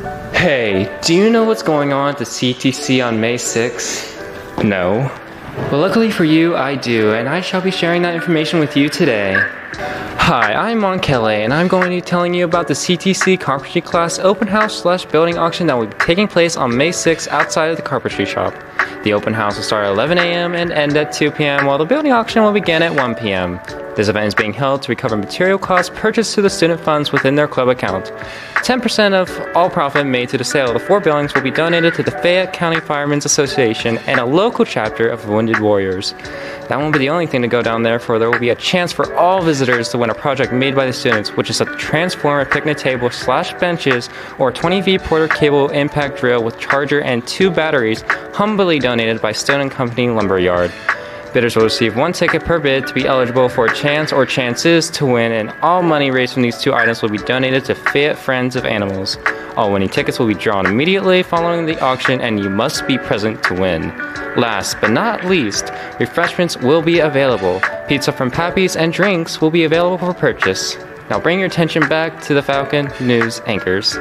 Hey, do you know what's going on at the CACTC on May 6th? No? Well, luckily for you, I do, and I shall be sharing that information with you today. Hi, I'm Monkele, and I'm going to be telling you about the CACTC Carpentry class open house / building auction that will be taking place on May 6th outside of the Carpentry Shop. The open house will start at 11 a.m. and end at 2 p.m., while the building auction will begin at 1 p.m. This event is being held to recover material costs purchased to the student funds within their club account. 10% of all profit made to the sale of the 4 buildings will be donated to the Fayette County Firemen's Association and a local chapter of Wounded Warriors. That won't be the only thing to go down there, for there will be a chance for all visitors to win a project made by the students, which is a transformer picnic table / benches or 20V Porter cable impact drill with charger and 2 batteries, humbly donated by Stone & Company Lumberyard. Bidders will receive 1 ticket per bid to be eligible for a chance or chances to win, and all money raised from these 2 items will be donated to Fayette Friends of Animals. All winning tickets will be drawn immediately following the auction, and you must be present to win. Last but not least, refreshments will be available. Pizza from Pappy's and drinks will be available for purchase. Now bring your attention back to the Falcon News anchors.